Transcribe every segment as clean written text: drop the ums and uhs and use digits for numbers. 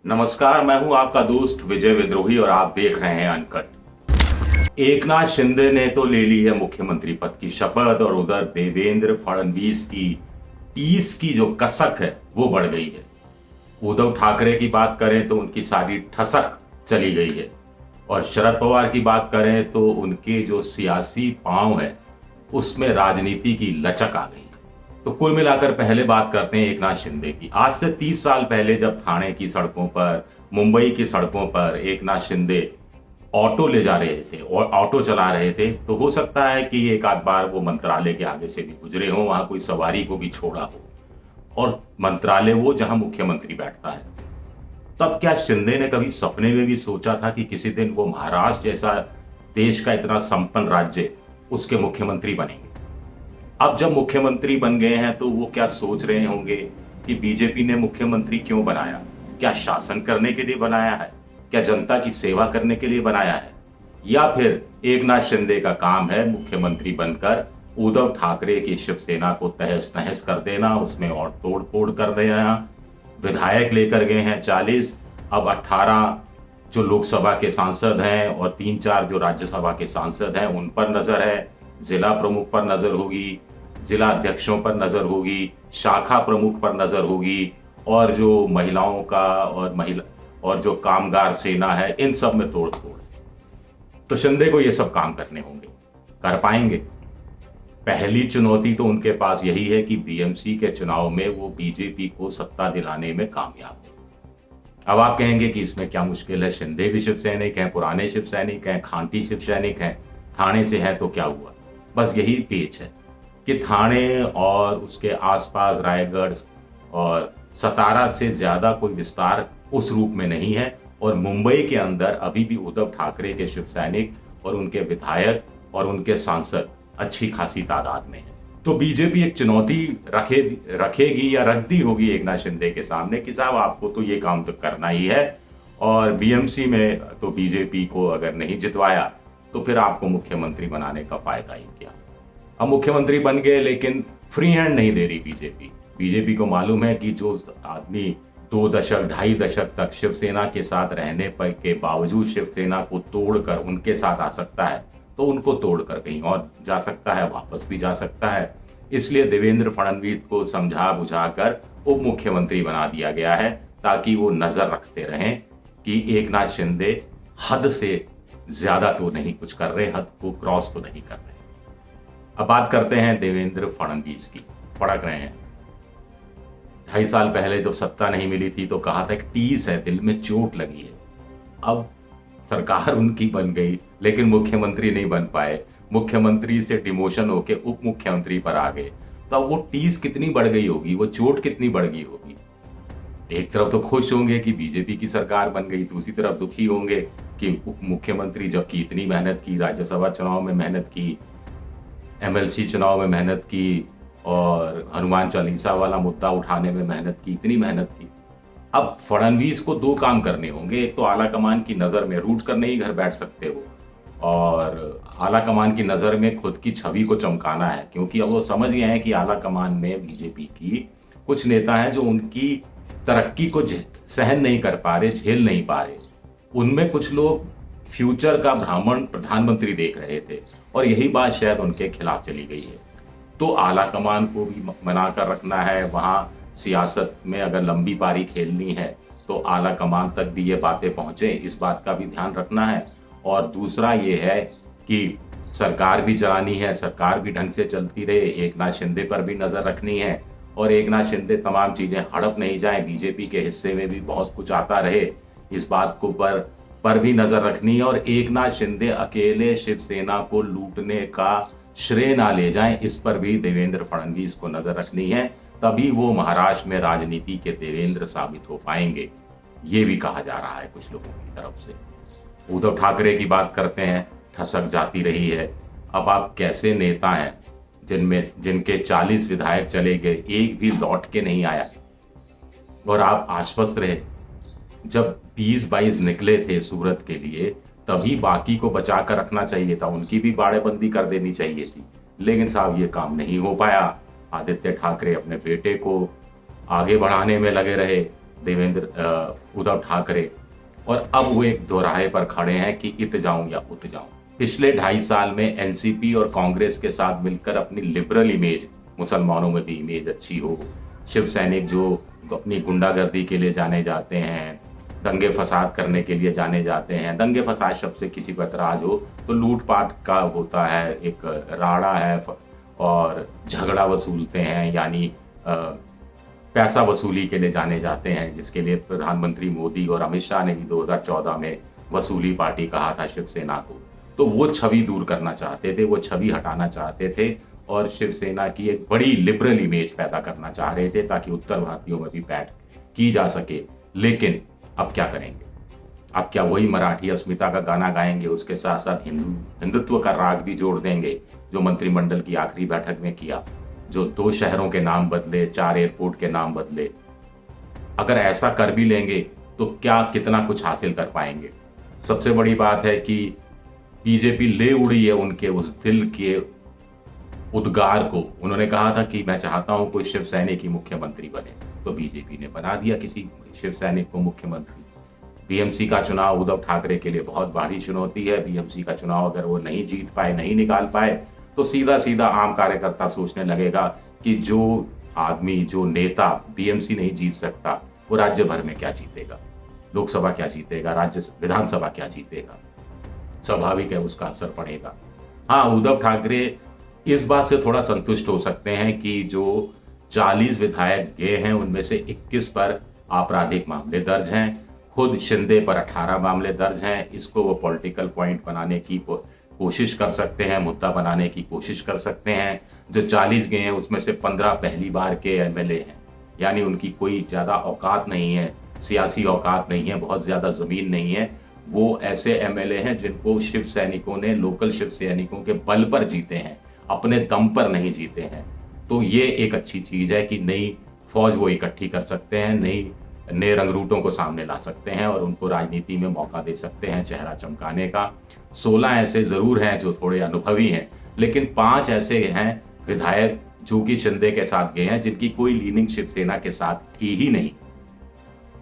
नमस्कार, मैं हूं आपका दोस्त विजय विद्रोही और आप देख रहे हैं अनकट। एकनाथ शिंदे ने तो ले ली है मुख्यमंत्री पद की शपथ और उधर देवेंद्र फडणवीस की 30 की जो कसक है वो बढ़ गई है। उद्धव ठाकरे की बात करें तो उनकी सारी ठसक चली गई है और शरद पवार की बात करें तो उनके जो सियासी पांव है उसमें राजनीति की लचक आ गई। तो कुल मिलाकर पहले बात करते हैं एकनाथ शिंदे की। आज से 30 साल पहले जब थाने की सड़कों पर, मुंबई की सड़कों पर एकनाथ शिंदे ऑटो ले जा रहे थे और ऑटो चला रहे थे, तो हो सकता है कि एक आध बार वो मंत्रालय के आगे से भी गुजरे हों, वहां कोई सवारी को भी छोड़ा हो, और मंत्रालय वो जहां मुख्यमंत्री बैठता है। तब क्या शिंदे ने कभी सपने में भी सोचा था कि किसी दिन वो महाराष्ट्र जैसा देश का इतना संपन्न राज्य, उसके मुख्यमंत्री बनेंगे? अब जब मुख्यमंत्री बन गए हैं तो वो क्या सोच रहे होंगे कि बीजेपी ने मुख्यमंत्री क्यों बनाया? क्या शासन करने के लिए बनाया है? क्या जनता की सेवा करने के लिए बनाया है? या फिर एकनाथ शिंदे का काम है मुख्यमंत्री बनकर उद्धव ठाकरे की शिवसेना को तहस नहस कर देना, उसमें और तोड़ फोड़ कर देना? विधायक लेकर गए हैं 40, अब 18 जो लोकसभा के सांसद हैं और 3-4 जो राज्यसभा के सांसद हैं उन पर नजर है, जिला प्रमुख पर नजर होगी, जिला अध्यक्षों पर नजर होगी, शाखा प्रमुख पर नजर होगी, और जो महिलाओं का और जो कामगार सेना है, इन सब में तोड़ फोड़। तो शिंदे को ये सब काम करने होंगे। कर पाएंगे? पहली चुनौती तो उनके पास यही है कि बीएमसी के चुनाव में वो बीजेपी को सत्ता दिलाने में कामयाब हो। अब आप कहेंगे कि इसमें क्या मुश्किल है, शिंदे भी शिव सैनिक हैं, पुराने शिव सैनिक हैं, खांटी शिव सैनिक हैं, थाने से हैं, तो क्या हुआ? बस यही पेच है कि थाने और उसके आसपास रायगढ़ और सतारा से ज्यादा कोई विस्तार उस रूप में नहीं है, और मुंबई के अंदर अभी भी उद्धव ठाकरे के शिव सैनिक और उनके विधायक और उनके सांसद अच्छी खासी तादाद में है। तो बीजेपी एक चुनौती रखेगी या रख दी होगी एकनाथ शिंदे के सामने कि साहब आपको तो ये काम तो करना ही है, और बीएमसी में तो बीजेपी को अगर नहीं जितवाया तो फिर आपको मुख्यमंत्री बनाने का फायदा ही क्या? अब मुख्यमंत्री बन गए लेकिन फ्री हैंड नहीं दे रही बीजेपी को मालूम है कि जो आदमी 2 दशक 2.5 दशक तक शिवसेना के साथ रहने पर के बावजूद शिवसेना को तोड़कर उनके साथ आ सकता है, तो उनको तोड़कर कहीं और जा सकता है, वापस भी जा सकता है। इसलिए देवेंद्र फडणवीस को समझा बुझाकर उप मुख्यमंत्री बना दिया गया है, ताकि वो नजर रखते रहें कि एकनाथ शिंदे हद से ज्यादा तो नहीं कुछ कर रहे, हद को क्रॉस तो नहीं कर रहे। अब बात करते हैं देवेंद्र फडणवीस की। फड़क रहे हैं। 2.5 साल पहले जब सत्ता नहीं मिली थी तो कहा था कि टीस है, दिल में चोट लगी है। अब सरकार उनकी बन गई लेकिन मुख्यमंत्री नहीं बन पाए, मुख्यमंत्री से डिमोशन होके उप मुख्यमंत्री पर आ गए। तो अब वो टीस कितनी बढ़ गई होगी, वो चोट कितनी बढ़ गई होगी? एक तरफ तो खुश होंगे कि बीजेपी की सरकार बन गई, दूसरी तरफ दुखी होंगे कि उप मुख्यमंत्री जबकि इतनी मेहनत की, राज्यसभा चुनाव में मेहनत की, एमएलसी चुनाव में मेहनत की, और हनुमान चालीसा वाला मुद्दा उठाने में मेहनत की, इतनी मेहनत की। अब फडणवीस को 2 काम करने होंगे। एक तो आला कमान की नज़र में रूट कर नहीं घर बैठ सकते हो, और आला कमान की नज़र में खुद की छवि को चमकाना है, क्योंकि अब वो समझ गए हैं कि आला कमान में बीजेपी की कुछ नेता हैं जो उनकी तरक्की को सहन नहीं कर पा रहे, झेल नहीं पा रहे। उनमें कुछ लोग फ्यूचर का ब्राह्मण प्रधानमंत्री देख रहे थे, और यही बात शायद उनके खिलाफ चली गई है। तो आला कमान को भी मना कर रखना है। वहाँ सियासत में अगर लंबी पारी खेलनी है तो आला कमान तक भी ये बातें पहुँचे, इस बात का भी ध्यान रखना है। और दूसरा ये है कि सरकार भी चलानी है, सरकार भी ढंग से चलती रहे, एकनाथ शिंदे पर भी नज़र रखनी है, और एकनाथ शिंदे तमाम चीज़ें हड़प नहीं जाएं, बीजेपी के हिस्से में भी बहुत कुछ आता रहे, इस बात को पर भी नज़र रखनी है। और एकनाथ शिंदे अकेले शिवसेना को लूटने का श्रेय ना ले जाएं, इस पर भी देवेंद्र फडणवीस को नज़र रखनी है। तभी वो महाराष्ट्र में राजनीति के देवेंद्र साबित हो पाएंगे, ये भी कहा जा रहा है कुछ लोगों की तरफ से। उद्धव ठाकरे की बात करते हैं, ठसक जाती रही है। अब आप कैसे नेता हैं जिनके 40 विधायक चले गए, एक भी लौट के नहीं आया, और आप आश्वस्त रहे? जब 20-22 निकले थे सूरत के लिए, तभी बाकी को बचा कर रखना चाहिए था, उनकी भी बाड़ेबंदी कर देनी चाहिए थी। लेकिन साहब ये काम नहीं हो पाया। आदित्य ठाकरे अपने बेटे को आगे बढ़ाने में लगे रहे, उद्धव ठाकरे, और अब वो एक दोराहे पर खड़े हैं कि इत जाऊं या उत जाऊं। पिछले 2.5 साल में एनसीपी और कांग्रेस के साथ मिलकर अपनी लिबरल इमेज, मुसलमानों में भी इमेज अच्छी हो, शिव सैनिक जो अपनी गुंडागर्दी के लिए जाने जाते हैं, दंगे फसाद करने के लिए जाने जाते हैं, दंगे फसाद शब्द से किसी को एतराज हो तो लूटपाट का होता है, एक राड़ा है और झगड़ा वसूलते हैं, यानी पैसा वसूली के लिए जाने जाते हैं, जिसके लिए प्रधानमंत्री मोदी और अमित शाह ने भी 2014 में वसूली पार्टी कहा था शिवसेना को। तो वो छवि दूर करना चाहते थे, वो छवि हटाना चाहते थे और शिवसेना की एक बड़ी लिबरल इमेज पैदा करना चाह रहे थे ताकि उत्तर भारतीयों में भी बैठ की जा सके। लेकिन अब क्या करेंगे? अब क्या वही मराठी अस्मिता का गाना गाएंगे, उसके साथ साथ हिंदुत्व का राग भी जोड़ देंगे, जो मंत्रिमंडल की आखिरी बैठक में किया, जो 2 शहरों के नाम बदले, 4 एयरपोर्ट के नाम बदले। अगर ऐसा कर भी लेंगे तो क्या कितना कुछ हासिल कर पाएंगे? सबसे बड़ी बात है कि बीजेपी ले उड़ी है उनके उस दिल के उद्गार को। उन्होंने कहा था कि मैं चाहता हूं कोई शिव सैनिक ही मुख्यमंत्री बने, तो बीजेपी ने बना दिया किसी शिव सैनिक को मुख्यमंत्री। बीएमसी का चुनाव उद्धव ठाकरे के लिए बहुत बड़ी चुनौती है। बीएमसी का चुनाव अगर वो नहीं जीत पाए, नहीं निकाल पाए, तो सीधा सीधा आम कार्यकर्ता सोचने लगेगा कि जो आदमी, जो नेता बीएमसी नहीं जीत सकता, वो राज्य भर में क्या जीतेगा, लोकसभा क्या जीतेगा, राज्य विधानसभा क्या जीतेगा। स्वाभाविक है उसका असर पड़ेगा। हाँ, उद्धव ठाकरे इस बात से थोड़ा संतुष्ट हो सकते हैं कि जो 40 विधायक गए हैं उनमें से 21 पर आपराधिक मामले दर्ज हैं, खुद शिंदे पर 18 मामले दर्ज हैं। इसको वो पॉलिटिकल पॉइंट बनाने की कोशिश कर सकते हैं, मुद्दा बनाने की कोशिश कर सकते हैं। जो 40 गए हैं उसमें से 15 पहली बार के एमएलए हैं, यानी उनकी कोई ज़्यादा औकात नहीं है, सियासी औकात नहीं है, बहुत ज़्यादा ज़मीन नहीं है। वो ऐसे एमएलए हैं जिनको शिव सैनिकों ने, लोकल शिव सैनिकों के बल पर जीते हैं, अपने दम पर नहीं जीते हैं। तो ये एक अच्छी चीज़ है कि नई फौज वो इकट्ठी कर सकते हैं, नए रंगरूटों को सामने ला सकते हैं और उनको राजनीति में मौका दे सकते हैं चेहरा चमकाने का। 16 ऐसे ज़रूर हैं जो थोड़े अनुभवी हैं, लेकिन 5 ऐसे हैं विधायक जो कि शिंदे के साथ गए हैं, जिनकी कोई लीनिंग शिवसेना के साथ थी ही नहीं।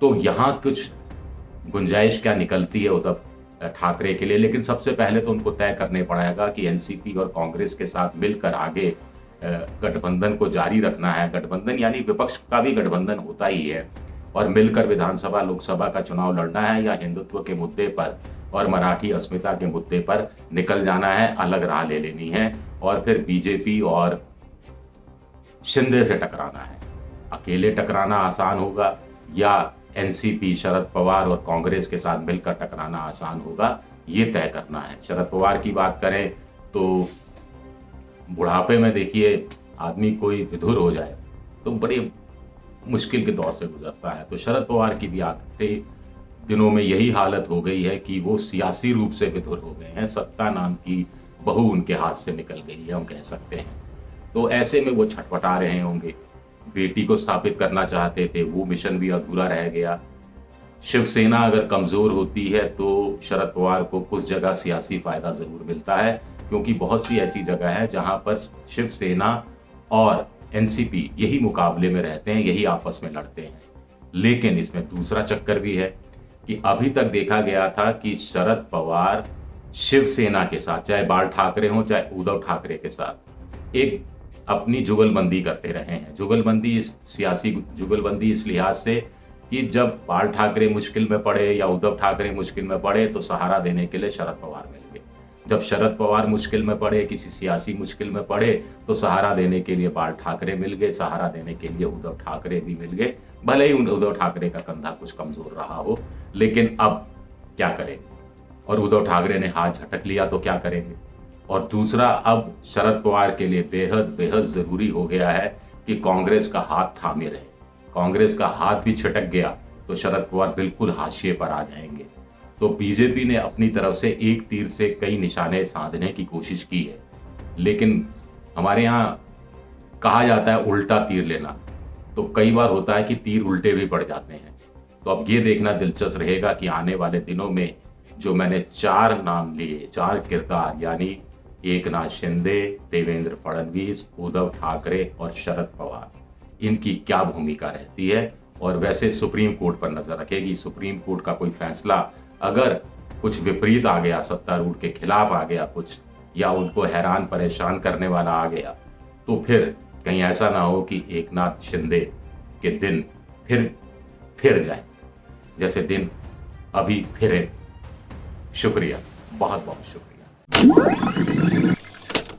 तो यहाँ कुछ गुंजाइश क्या निकलती है उद्धव ठाकरे के लिए, लेकिन सबसे पहले तो उनको तय करने पड़ेगा कि एनसीपी और कांग्रेस के साथ मिलकर आगे गठबंधन को जारी रखना है। गठबंधन यानी विपक्ष का भी गठबंधन होता ही है, और मिलकर विधानसभा, लोकसभा का चुनाव लड़ना है, या हिंदुत्व के मुद्दे पर और मराठी अस्मिता के मुद्दे पर निकल जाना है, अलग राह ले लेनी है और फिर बीजेपी और शिंदे से टकराना है। अकेले टकराना आसान होगा या एनसीपी, शरद पवार और कांग्रेस के साथ मिलकर टकराना आसान होगा, ये तय करना है। शरद पवार की बात करें तो बुढ़ापे में देखिए आदमी कोई विधुर हो जाए तो बड़ी मुश्किल के दौर से गुजरता है। तो शरद पवार की भी आखिरी दिनों में यही हालत हो गई है कि वो सियासी रूप से विधुर हो गए हैं। सत्ता नाम की बहू उनके हाथ से निकल गई है, हम कह सकते हैं। तो ऐसे में वो छटपटा रहे होंगे। बेटी को स्थापित करना चाहते थे, वो मिशन भी अधूरा रह गया। शिवसेना अगर कमज़ोर होती है तो शरद पवार को कुछ जगह सियासी फ़ायदा ज़रूर मिलता है, क्योंकि बहुत सी ऐसी जगह है जहां पर शिवसेना और एनसीपी यही मुकाबले में रहते हैं, यही आपस में लड़ते हैं। लेकिन इसमें दूसरा चक्कर भी है कि अभी तक देखा गया था कि शरद पवार शिवसेना के साथ, चाहे बाल ठाकरे हों चाहे उद्धव ठाकरे के साथ, एक अपनी जुगलबंदी करते रहे हैं। जुगलबंदी, सियासी जुगलबंदी इस लिहाज से कि जब बाल ठाकरे मुश्किल में पड़े या उद्धव ठाकरे मुश्किल में पड़े तो सहारा देने के लिए शरद पवार मिल गए। जब शरद पवार मुश्किल में पड़े, किसी सियासी मुश्किल में पड़े, तो सहारा देने के लिए बाल ठाकरे मिल गए, सहारा देने के लिए उद्धव ठाकरे भी मिल गए। भले ही उद्धव ठाकरे का कंधा कुछ कमजोर रहा हो, लेकिन अब क्या करें? और उद्धव ठाकरे ने हाथ झटक लिया तो क्या करेंगे? और दूसरा, अब शरद पवार के लिए बेहद बेहद जरूरी हो गया है कि कांग्रेस का हाथ थामे रहे। कांग्रेस का हाथ भी छटक गया तो शरद पवार बिल्कुल हाशिए पर आ जाएंगे। तो बीजेपी ने अपनी तरफ से एक तीर से कई निशाने साधने की कोशिश की है, लेकिन हमारे यहाँ कहा जाता है उल्टा तीर लेना, तो कई बार होता है कि तीर उल्टे भी पड़ जाते हैं। तो अब ये देखना दिलचस्प रहेगा कि आने वाले दिनों में जो मैंने 4 नाम लिए, 4 किरदार, यानी एकनाथ शिंदे, देवेंद्र फडणवीस, उद्धव ठाकरे और शरद पवार, इनकी क्या भूमिका रहती है और वैसे सुप्रीम कोर्ट पर नजर रखेगी। सुप्रीम कोर्ट का कोई फैसला अगर कुछ विपरीत आ गया, सत्तारूढ़ के खिलाफ आ गया कुछ, या उनको हैरान परेशान करने वाला आ गया, तो फिर कहीं ऐसा ना हो कि एकनाथ शिंदे के दिन फिर जाए जैसे दिन अभी फिरे। शुक्रिया, बहुत बहुत शुक्रिया।